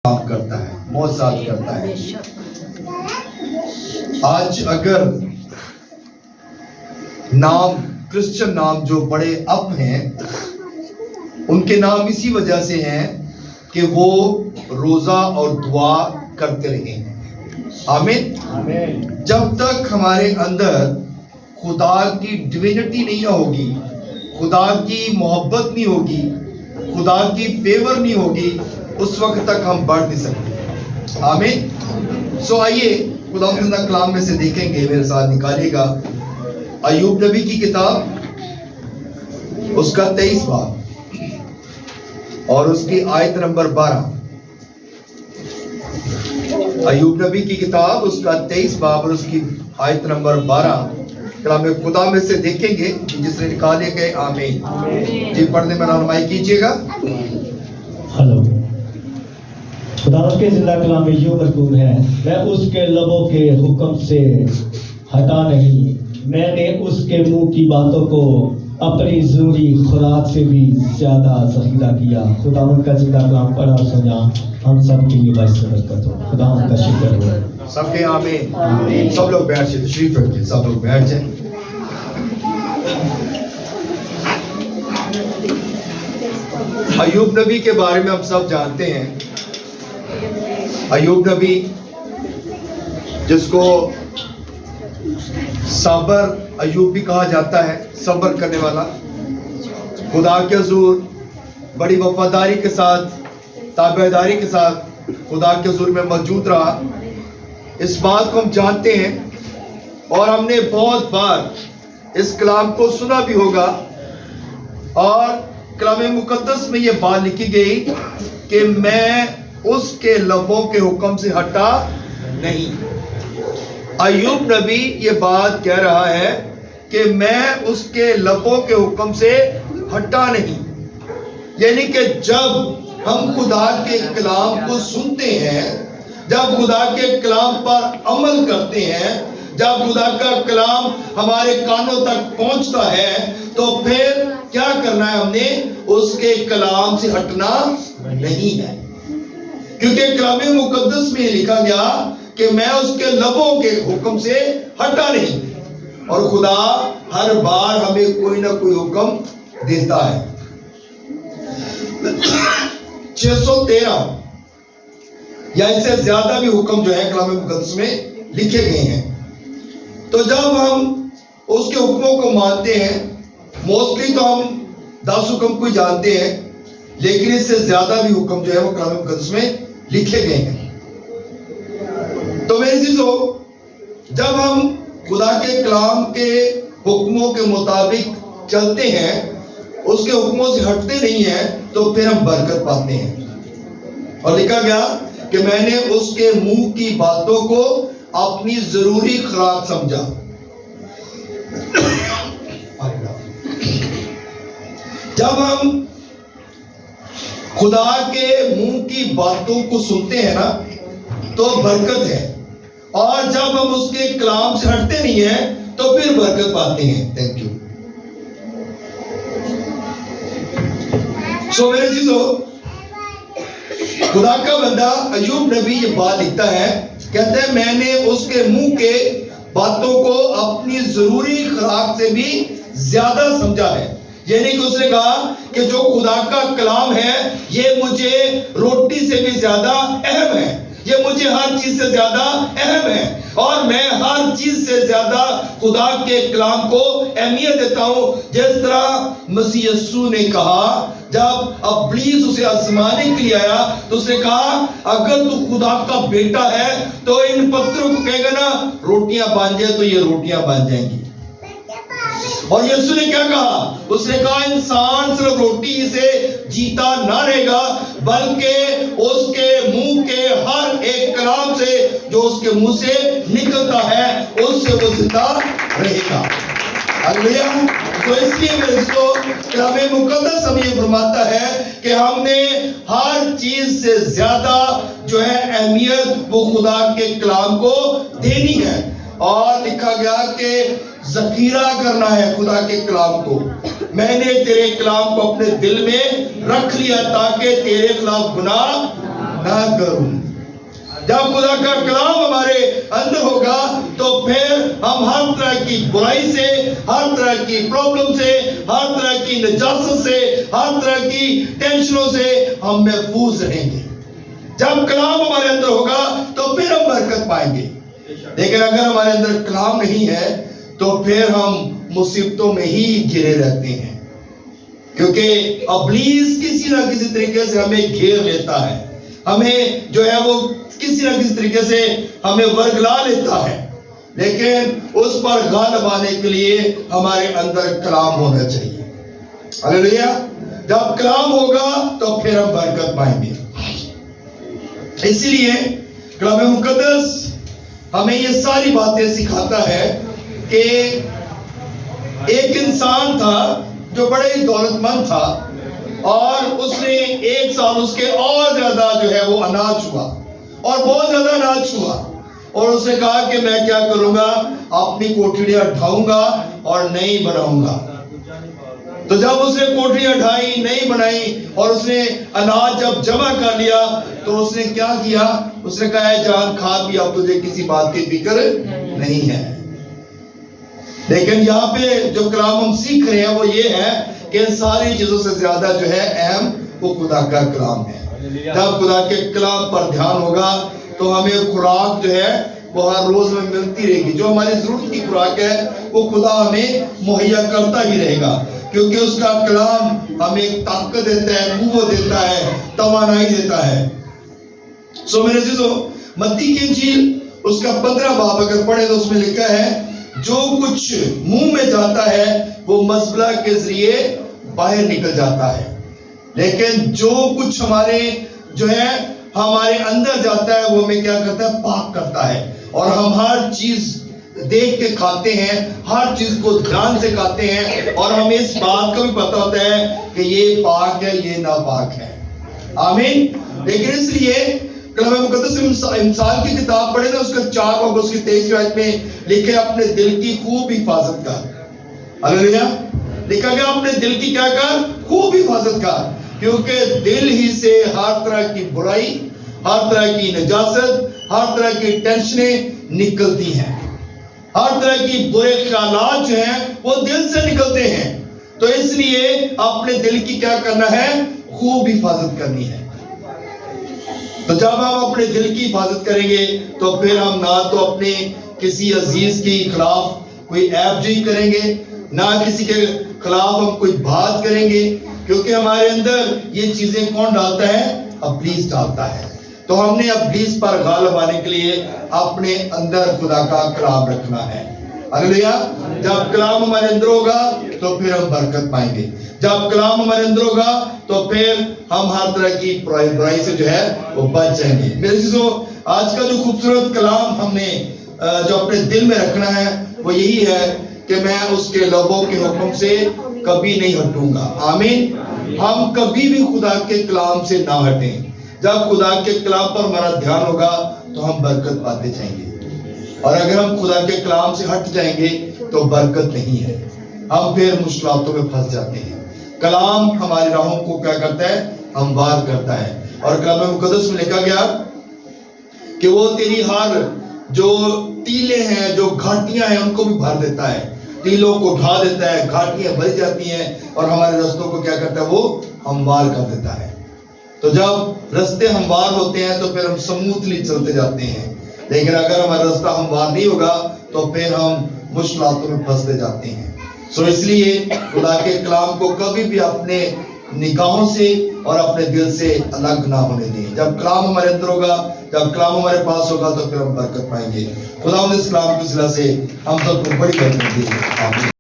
کرتا ہے، معجزات کرتا ہے۔ آج اگر نام کرسچن نام جو بڑے اپ ہیں، ان کے نام اسی وجہ سے ہیں کہ وہ روزہ اور دعا کرتے رہے ہیں۔ آمین۔ جب تک ہمارے اندر خدا کی ڈیوینٹی نہیں ہوگی، خدا کی محبت نہیں ہوگی، خدا کی فیور نہیں ہوگی، اس وقت تک ہم بڑھ نہیں سکتے۔ آمین۔ سو آئیے خدا زندہ کلام میں سے دیکھیں گے، میرے ساتھ نکالیے گا ایوب نبی کی کتاب، اس کا 23 باب اور اس کی آیت نمبر 12۔ ایوب نبی کی کتاب، اس کا 23 باب اور اس کی آیت نمبر 12 کلام خدا میں سے دیکھیں گے، جس نے نکالے گئے۔ آمین۔ جی پڑھنے میں رہنمائی کیجیے گا۔ ہلو۔ خدا کے زندہ کلام میں یوں مکتوب ہے، میں اس کے لبوں کے حکم سے ہٹا نہیں، میں نے اس کے منہ کی باتوں کو اپنی ضروری خوراک سے بھی زیادہ ذخیرہ کیا۔ خدا ان کا زندہ کلام پڑھا سنا ہم سب کے لیے باعث برکت ہو۔ خدا ان کا شکر ہو۔ سب کے آمین۔ سب لوگ بیٹھ جائیں، تشریف رکھیں، سب لوگ بیٹھ جائیں۔ ایوب نبی کے بارے میں ہم سب جانتے ہیں۔ ایوب نبی جس کو صابر ایوب بھی کہا جاتا ہے، صبر کرنے والا، خدا کے حضور بڑی وفاداری کے ساتھ، تابعداری کے ساتھ خدا کے حضور میں موجود رہا۔ اس بات کو ہم جانتے ہیں اور ہم نے بہت بار اس کلام کو سنا بھی ہوگا، اور کلام مقدس میں یہ بات لکھی گئی کہ میں اس کے لبوں کے حکم سے ہٹا نہیں۔ ایوب نبی یہ بات کہہ رہا ہے کہ میں اس کے لبوں کے حکم سے ہٹا نہیں، یعنی کہ جب ہم خدا کے کلام کو سنتے ہیں، جب خدا کے کلام پر عمل کرتے ہیں، جب خدا کا کلام ہمارے کانوں تک پہنچتا ہے، تو پھر کیا کرنا ہے؟ ہم نے اس کے کلام سے ہٹنا نہیں ہے، کیونکہ کلام مقدس میں لکھا گیا کہ میں اس کے لبوں کے حکم سے ہٹا نہیں۔ اور خدا ہر بار ہمیں کوئی نہ کوئی حکم دیتا ہے۔ 613 یا اس سے زیادہ بھی حکم جو ہے کلام مقدس میں لکھے گئے ہیں۔ تو جب ہم اس کے حکموں کو مانتے ہیں، موسٹلی تو ہم 10 حکم کو جانتے ہیں، لیکن اس سے زیادہ بھی حکم جو ہے وہ کلام مقدس میں لکھے گئے ہیں۔ تو میری عزیزو، جب ہم خدا کے کلام کے حکموں کے مطابق چلتے ہیں، اس کے حکموں سے ہٹتے نہیں ہیں، تو پھر ہم برکت پاتے ہیں۔ اور لکھا گیا کہ میں نے اس کے منہ کی باتوں کو اپنی ضروری خوراک سمجھا۔ جب ہم خدا کے منہ کی باتوں کو سنتے ہیں نا، تو برکت ہے، اور جب ہم اس کے کلام سے ہٹتے نہیں ہیں تو پھر برکت پاتے ہیں۔ Thank you. سو میرے چیزوں، خدا کا بندہ ایوب نبی یہ بات لکھتا ہے، کہتا ہے میں نے اس کے منہ کے باتوں کو اپنی ضروری خوراک سے بھی زیادہ سمجھا ہے، یعنی کہ اس نے کہا کہ جو خدا کا کلام ہے یہ مجھے روٹی سے بھی زیادہ اہم ہے، یہ مجھے ہر چیز سے زیادہ اہم ہے، اور میں ہر چیز سے زیادہ خدا کے کلام کو اہمیت دیتا ہوں۔ جس طرح مسیح یسوع نے کہا، جب ابلیس اسے آزمانے کے لیے آیا تو اس نے کہا اگر تو خدا کا بیٹا ہے تو ان پتھروں کو کہے گا نا روٹیاں بن جائے، تو یہ روٹیاں بن جائیں گی۔ اور یسوع نے کیا کہا؟ اس نے کہا انسان صرف روٹی سے جیتا نہ رہے گا، بلکہ اس کے منہ کے ہر ایک کلام سے جو اس کے منہ سے نکلتا ہے اس سے وہ زندہ رہے گا۔ ہلیلویا۔ تو اس لیے میں اس کو کلام مقدس ہمیں یہ فرماتا ہے کہ ہم نے ہر چیز سے زیادہ جو ہے اہمیت وہ خدا کے کلام کو دینی ہے، اور لکھا گیا کہ ذخیرہ کرنا ہے خدا کے کلام کو۔ میں نے تیرے کلام کو اپنے دل میں رکھ لیا تاکہ تیرے خلاف گناہ ना करूं। जब खुदा का कलाम हमारे अंदर होगा तो फिर हम हर तरह की बुराई से, हर तरह की प्रॉब्लम से, हर तरह की नजासत से, हर तरह की टेंशनों से हम महफूज रहेंगे। जब कलाम हमारे अंदर होगा तो फिर हम बरकत पाएंगे। लेकिन अगर हमारे अंदर कलाम नहीं है तो फिर हम मुसीबतों में ही घिरे रहते हैं, क्योंकि इब्लीस किसी ना किसी तरीके से हमें घेर लेता है, हमें जो है वो किसी ना किसी तरीके से हमें वर्गला लेता है। लेकिन उस पर गालिब आने के लिए हमारे अंदर कलाम होना चाहिए। हालेलुया। जब कलाम होगा तो फिर हम बरकत पाएंगे। इसीलिए कलाम मुकद्दस हमें ये सारी बातें सिखाता है कि एक इंसान था जो बड़े ही दौलतमंद था, और उसने एक साल उसके और ज्यादा जो है वो अनाज हुआ, और बहुत ज्यादा अनाज हुआ, और उसने कहा कि मैं क्या करूंगा, अपनी कोठरियां ढाऊंगा और नई बनाऊंगा। तो जब उसने कोठरियां ढाई, नई बनाई, और उसने अनाज जब जमा कर लिया तो उसने क्या किया, उसने कहा जान खा भी, अब तुझे किसी बात की फिक्र नहीं है। लेकिन यहाँ पे जो कलाम हम सीख रहे हैं वो ये है कि इन सारी चीजों से ज्यादा जो है अहम वो खुदा का कलाम है। जब खुदा के कलाम पर ध्यान होगा तो हमें खुराक जो है वो हर रोज में मिलती रहेगी। जो हमारी जरूरत की खुराक है वो खुदा हमें मुहैया करता ही रहेगा, क्योंकि उसका कलाम हमें ताकत देता है, कुव्वत देता है, तवानाई देता है। सो मेरे अज़ीज़ों, मत्ती की इंजील उसका 15 बाब अगर पढ़े तो उसमें लिखा है जो कुछ मुंह में जाता है वो मसबला के जरिए बाहर निकल जाता है, लेकिन जो कुछ हमारे जो है हमारे अंदर जाता है वो हमें क्या करता है, पाक करता है। और हम हर चीज देख के खाते हैं, हर चीज को ध्यान से खाते हैं, और हमें इस बात का भी पता होता है कि ये पाक है, ये नापाक है। आमीन। लेकिन इसलिए कलाम मुकद्दस इंसान की किताब पढ़े ना, उसका 4 और उसकी 23 आयत में लिखे अपने दिल की खूब हिफाजत कर। हालेलुया। लिखा गया अपने दिल की क्या कर, खूब हिफाजत कर, क्योंकि दिल ही से हर तरह की बुराई, हर तरह की नजासत, हर तरह की टेंशनें निकलती हैं। हर तरह की बुरे ख्यालात जो हैं वो दिल से निकलते हैं। तो इसलिए अपने दिल की क्या करना है, खूब हिफाजत करनी है। तो जब हम अपने दिल की हिफाजत करेंगे तो फिर हम ना तो अपने किसी अजीज के खिलाफ कोई ऐबजी करेंगे, ना किसी के खिलाफ हम कोई बात करेंगे, क्योंकि हमारे अंदर ये चीजें कौन डालता है, इब्लीस डालता है। तो हमने इब्लीस पर गालिब आने के लिए अपने अंदर खुदा का कलाम रखना है। हालेलुया। जब कलाम हमारे अंदर होगा तो फिर हम बरकत पाएंगे। जब कलाम हमारे अंदर होगा तो फिर हम हर तरह की बुराई से जो है वो बच जाएंगे। मेरे अज़ीज़ों, आज का जो खूबसूरत कलाम हमने जो अपने दिल में रखना है वो यही है कि मैं उसके लबों के हुक्म से कभी नहीं हटूंगा। आमीन। हम कभी भी खुदा के कलाम से ना हटें। जब खुदा के कलाम पर हमारा ध्यान होगा तो हम बरकत पाते जाएंगे, और अगर हम खुदा के कलाम से हट जाएंगे तो बरकत नहीं है, हम फिर मुश्किलातों में फंस जाते हैं। कलाम हमारी राहों को क्या करता है, हमवार करता है। और कलाम मुकद्दस में लिखा गया कि वो तेरी हर जो टीले हैं, जो घाटियां हैं, उनको भी भर देता है। टीलों को ढा देता है, घाटियां भर जाती हैं, और हमारे रास्तों को क्या करता है, वो हमवार कर देता है। तो जब रास्ते हमवार होते हैं तो फिर हम स्मूथली चलते जाते हैं। लेकिन अगर हमारा रास्ता हमवार नहीं होगा तो फिर हम मुश्किलातों में फंसते जाते हैं। सो इसलिए खुदा के कलाम को कभी भी अपने निगाहों से और अपने दिल से अलग ना होने दें। जब कलाम हमारे अंदर होगा, जब कलाम हमारे पास होगा तो फिर हम बरकत पाएंगे। खुदा इस कलाम की वजह से हम सबको बड़ी बरकत दें। आमीन।